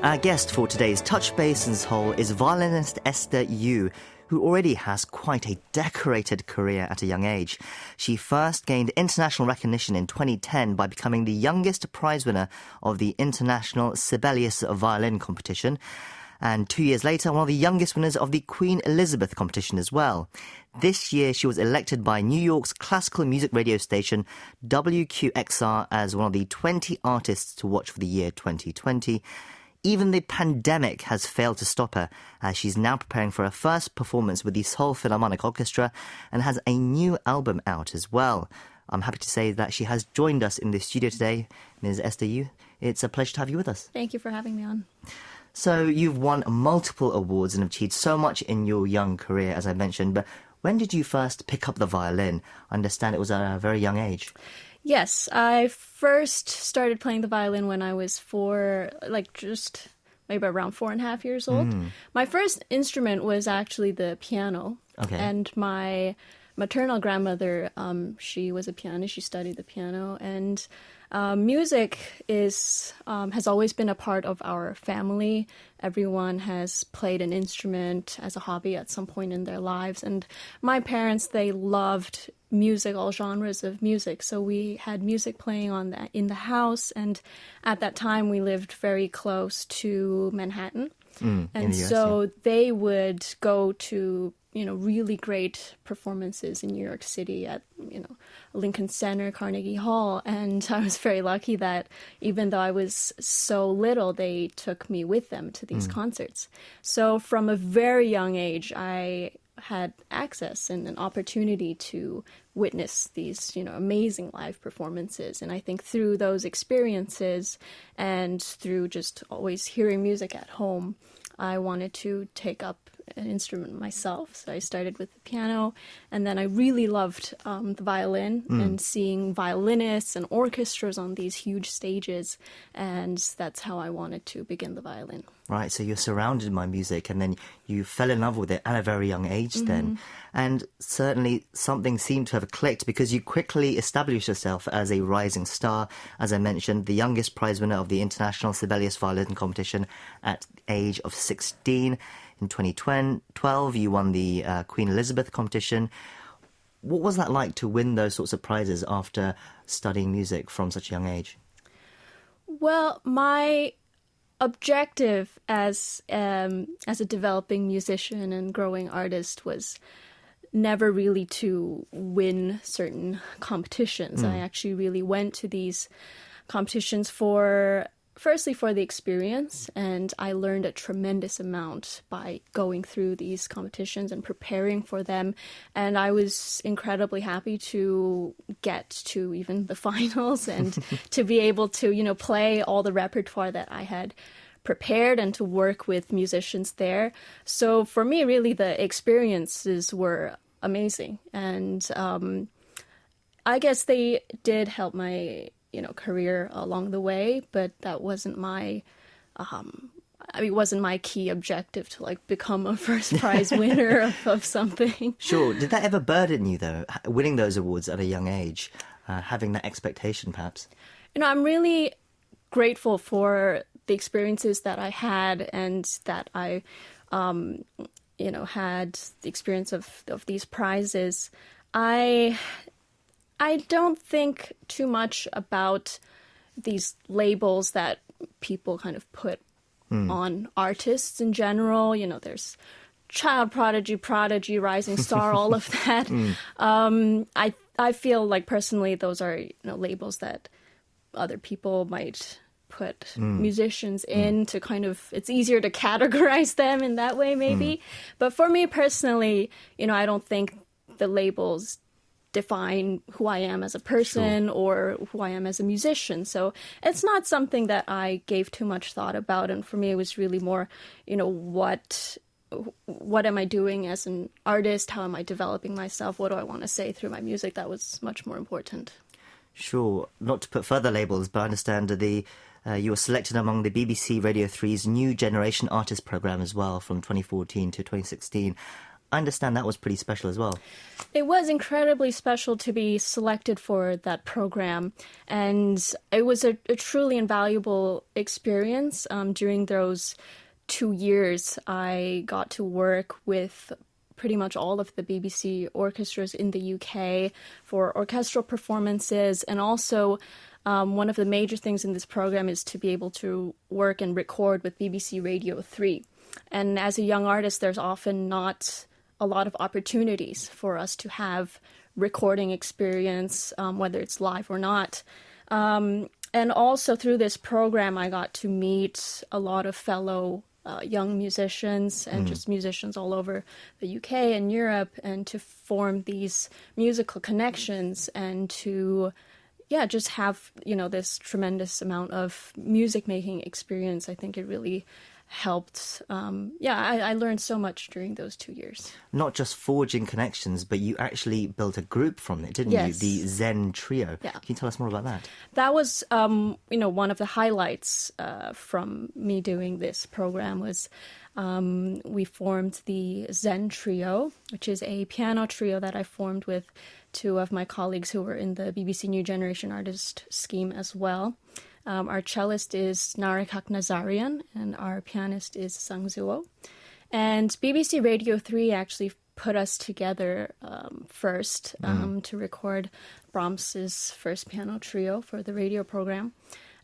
Our guest for today's Touch Base and Soul is violinist Esther Yoo, who already has quite a decorated career at a young age. She first gained international recognition in 2010 by becoming the youngest prize winner of the International Sibelius Violin competition, and 2 years later, one of the youngest winners of the Queen Elizabeth competition as well. This year, she was elected by New York's classical music radio station WQXR as one of the 20 artists to watch for the year 2020. Even the pandemic has failed to stop her, as she's now preparing for her first performance with the Seoul Philharmonic Orchestra and has a new album out as well. I'm happy to say that she has joined us in the studio today. Ms. Esther Yoo, it's a pleasure to have you with us. Thank you for having me on. So you've won multiple awards and achieved so much in your young career, as I mentioned, but when did you first pick up the violin? I understand it was at a very young age. Yes, I first started playing the violin when I was just maybe around 4.5 years old. My first instrument was actually the piano. Okay. And my maternal grandmother, she was a pianist. She studied the piano. And music has always been a part of our family. Everyone has played an instrument as a hobby at some point in their lives. And my parents, they loved music, all genres of music. So we had music playing in the house. And at that time, we lived very close to Manhattan. And so they would go to really great performances in New York City at, Lincoln Center, Carnegie Hall. And I was very lucky that even though I was so little, they took me with them to these concerts. So from a very young age, I had access and an opportunity to witness these, amazing live performances. And I think through those experiences and through just always hearing music at home, I wanted to take up an instrument myself. So I started with the piano, and then I really loved the violin and seeing violinists and orchestras on these huge stages. And that's how I wanted to begin the violin. Right, so you're surrounded by music and then you fell in love with it at a very young age then. And certainly something seemed to have clicked because you quickly established yourself as a rising star. As I mentioned, the youngest prize winner of the International Sibelius Violin competition at the age of 16. In 2012, you won the Queen Elizabeth competition. What was that like to win those sorts of prizes after studying music from such a young age? Well, my objective as a developing musician and growing artist was never really to win certain competitions. I actually really went to these competitions firstly for the experience, and I learned a tremendous amount by going through these competitions and preparing for them. And I was incredibly happy to get to even the finals and to be able to, play all the repertoire that I had prepared and to work with musicians there. So for me, really, the experiences were amazing. And I guess they did help my career along the way, but that wasn't my, wasn't my key objective to become a first prize winner of something. Sure. Did that ever burden you though, winning those awards at a young age, having that expectation perhaps? I'm really grateful for the experiences that I had and that I, had the experience of these prizes. I don't think too much about these labels that people kind of put on artists in general. There's child prodigy, rising star, all of that. I feel like personally those are labels that other people might put musicians in to kind of, it's easier to categorize them in that way maybe. But for me personally, I don't think the labels define who I am as a person or who I am as a musician. So it's not something that I gave too much thought about. And for me, it was really more, what am I doing as an artist? How am I developing myself? What do I want to say through my music? That was much more important. Sure. Not to put further labels, but I understand you were selected among the BBC Radio 3's New Generation Artist programme as well from 2014 to 2016. I understand that was pretty special as well. It was incredibly special to be selected for that program, and it was a truly invaluable experience. During those 2 years, I got to work with pretty much all of the BBC orchestras in the UK for orchestral performances, and also one of the major things in this program is to be able to work and record with BBC Radio 3. And as a young artist, there's often not a lot of opportunities for us to have recording experience, whether it's live or not. And also through this program, I got to meet a lot of fellow young musicians and just musicians all over the UK and Europe, and to form these musical connections and to just have, this tremendous amount of music making experience. I think it really helped. I learned so much during those 2 years. Not just forging connections, but you actually built a group from it, didn't Yes. you? The Zen Trio. Yeah. Can you tell us more about that? That was, one of the highlights from me doing this program was we formed the Zen Trio, which is a piano trio that I formed with two of my colleagues who were in the BBC New Generation Artist scheme as well. Our cellist is Narek Nazarian, and our pianist is Sang Zuo. And BBC Radio 3 actually put us together first to record Brahms's first piano trio for the radio program.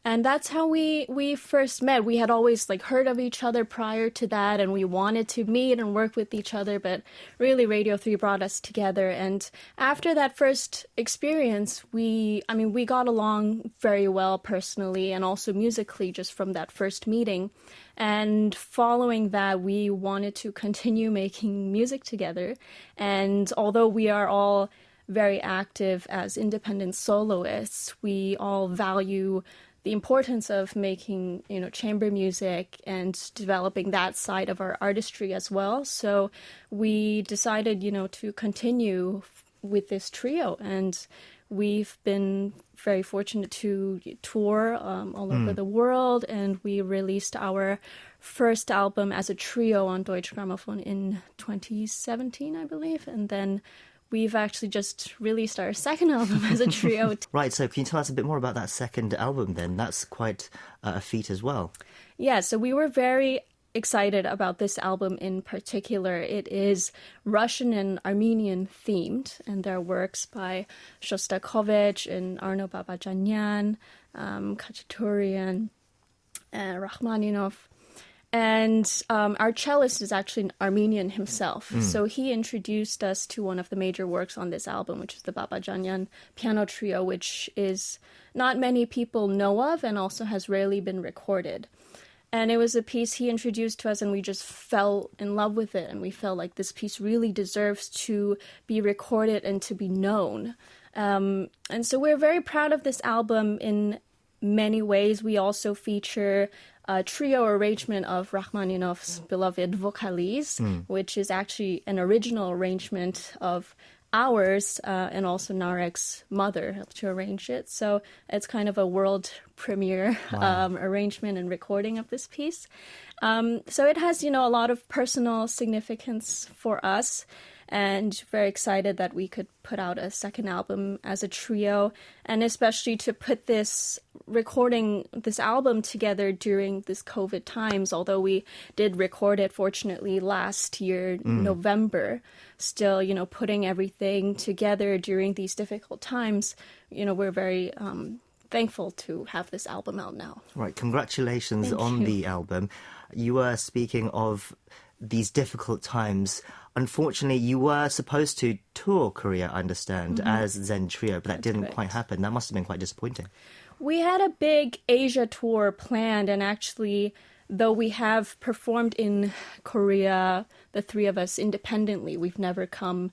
And that's how we first met. We had always heard of each other prior to that, and we wanted to meet and work with each other, but really Radio 3 brought us together. And after that first experience, we got along very well personally and also musically just from that first meeting. And following that, we wanted to continue making music together. And although we are all very active as independent soloists, we all value the importance of making, chamber music and developing that side of our artistry as well. So we decided, to continue with this trio, and we've been very fortunate to tour all over the world, and we released our first album as a trio on Deutsche Grammophon in 2017, I believe, and then we've actually just released our second album as a trio. Right, so can you tell us a bit more about that second album then? That's quite a feat as well. Yeah, so we were very excited about this album in particular. It is Russian and Armenian themed, and there are works by Shostakovich and Arno Babajanyan, Khachaturian, Rachmaninoff. And our cellist is actually an Armenian himself. So he introduced us to one of the major works on this album, which is the Babajanyan piano trio, which is not many people know of and also has rarely been recorded. And it was a piece he introduced to us, and we just fell in love with it. And we felt like this piece really deserves to be recorded and to be known. And so we're very proud of this album in many ways. We also feature a trio arrangement of Rachmaninoff's beloved Vocalise, which is actually an original arrangement of ours, and also Narek's mother helped to arrange it. So it's kind of a world premiere arrangement and recording of this piece. So it has, a lot of personal significance for us, and very excited that we could put out a second album as a trio, and especially to put this album together during this COVID times. Although we did record it, fortunately, last year, November, still, putting everything together during these difficult times, we're very thankful to have this album out now. Right, congratulations Thank on you. the album. You were speaking of these difficult times. Unfortunately, you were supposed to tour Korea, I understand, as Zen Trio, but that didn't correct. quite happen. That must have been quite disappointing. We had a big Asia tour planned, and actually, though we have performed in Korea, the three of us independently, we've never come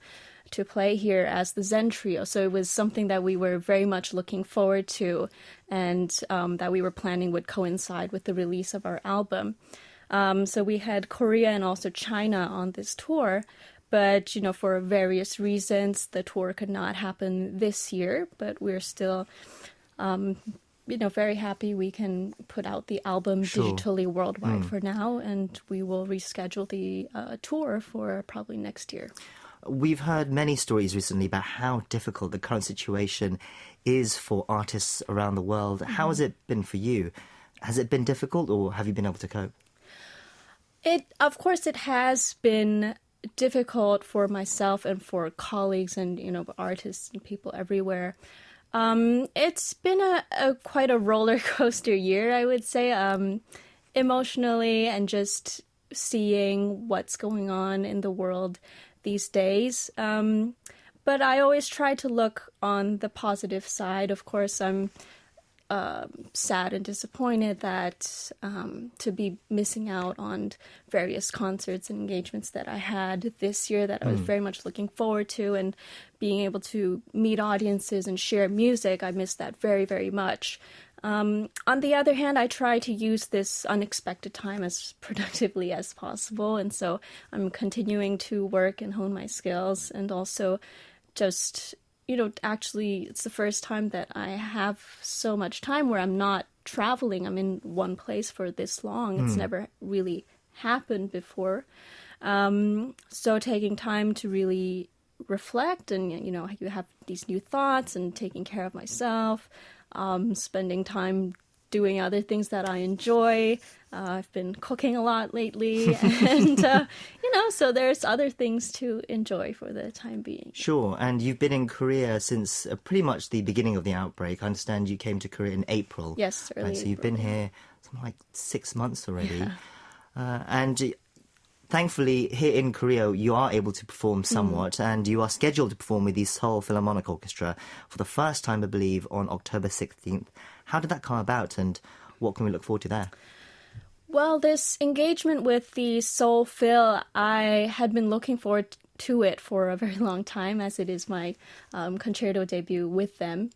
to play here as the Zen Trio. So it was something that we were very much looking forward to, and that we were planning would coincide with the release of our album. So we had Korea and also China on this tour, but, for various reasons, the tour could not happen this year, but we're still very happy we can put out the album digitally worldwide for now, and we will reschedule the tour for probably next year. We've heard many stories recently about how difficult the current situation is for artists around the world. How has it been for you? Has it been difficult, or have you been able to cope? Of course, it has been difficult for myself and for colleagues and, artists and people everywhere. It's been quite a roller coaster year, I would say, emotionally, and just seeing what's going on in the world these days. But I always try to look on the positive side. Of course, I'm sad and disappointed that to be missing out on various concerts and engagements that I had this year that I was very much looking forward to, and being able to meet audiences and share music. I missed that very, very much. On the other hand, I try to use this unexpected time as productively as possible, and so I'm continuing to work and hone my skills, and also just actually, it's the first time that I have so much time where I'm not traveling. I'm in one place for this long. It's never really happened before. So taking time to really reflect, and, you have these new thoughts, and taking care of myself, spending time doing other things that I enjoy. I've been cooking a lot lately, and, so there's other things to enjoy for the time being. Sure, and you've been in Korea since pretty much the beginning of the outbreak. I understand you came to Korea in April. Yes, early right, so you've April. been here something like 6 months already. And thankfully, here in Korea, you are able to perform somewhat, and you are scheduled to perform with the Seoul Philharmonic Orchestra for the first time, I believe, on October 16th. How did that come about, and what can we look forward to there? Well, this engagement with the Seoul Phil, I had been looking forward to it for a very long time, as it is my concerto debut with them.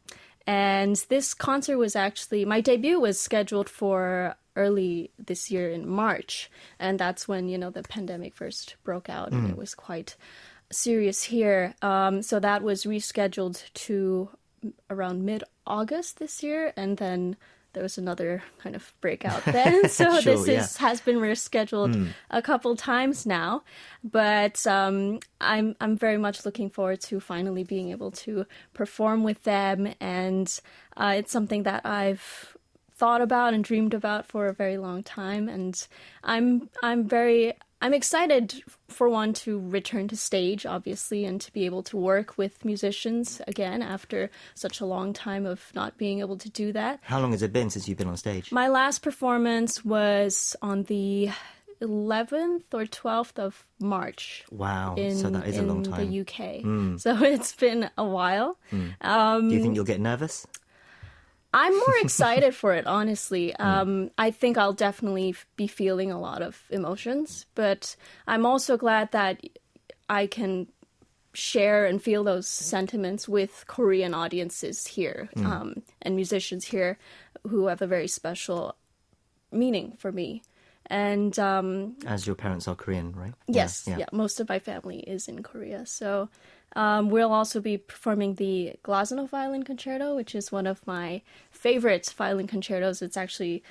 And this concert was actually, my debut was scheduled for early this year in March. And that's when, the pandemic first broke out, and it was quite serious here. So that was rescheduled to around mid-August this year, and then there was another kind of breakout then. So Sure, has been rescheduled a couple times now. But I'm very much looking forward to finally being able to perform with them. And it's something that I've thought about and dreamed about for a very long time. And I'm excited, for one, to return to stage, obviously, and to be able to work with musicians again after such a long time of not being able to do that. How long has it been since you've been on stage? My last performance was on the 11th or 12th of March. Wow, so that is a long time. In the UK. So it's been a while. Do you think you'll get nervous? I'm more excited for it, honestly. I think I'll definitely be feeling a lot of emotions, but I'm also glad that I can share and feel those sentiments with Korean audiences here, and musicians here who have a very special meaning for me. And as your parents are Korean, right? Yes, yeah. Most of my family is in Korea, so we'll also be performing the Glazunov Violin Concerto, which is one of my favorite violin concertos. It's actually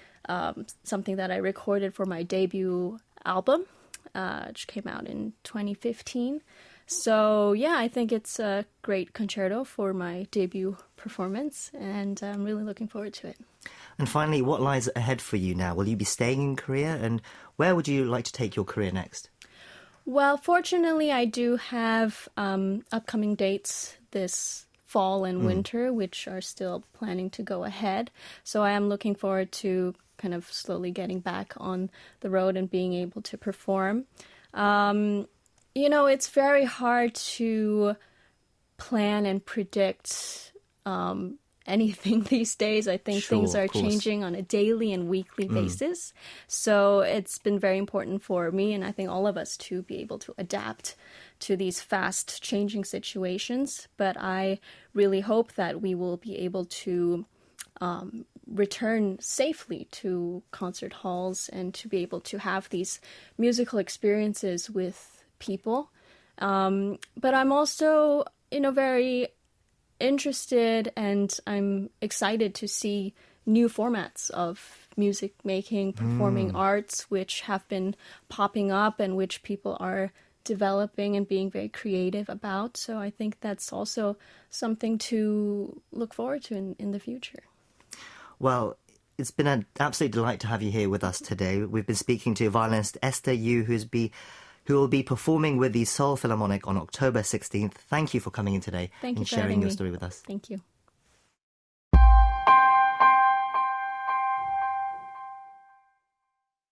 something that I recorded for my debut album, which came out in 2015. So, I think it's a great concerto for my debut performance, and I'm really looking forward to it. And finally, what lies ahead for you now? Will you be staying in Korea, and where would you like to take your career next? Well, fortunately, I do have upcoming dates this fall and winter, which are still planning to go ahead. So I am looking forward to kind of slowly getting back on the road and being able to perform. It's very hard to plan and predict anything these days. I think things are changing on a daily and weekly basis. So it's been very important for me, and I think all of us, to be able to adapt to these fast changing situations. But I really hope that we will be able to return safely to concert halls and to be able to have these musical experiences with people. But I'm also, very interested, and I'm excited to see new formats of music making, performing arts, which have been popping up and which people are developing and being very creative about. So I think that's also something to look forward to in the future. Well, it's been an absolute delight to have you here with us today. We've been speaking to violinist Esther Yoo, who will be performing with the Seoul Philharmonic on October 16th. Thank you for coming in today Thank you and for sharing having your me. story with us. Thank you.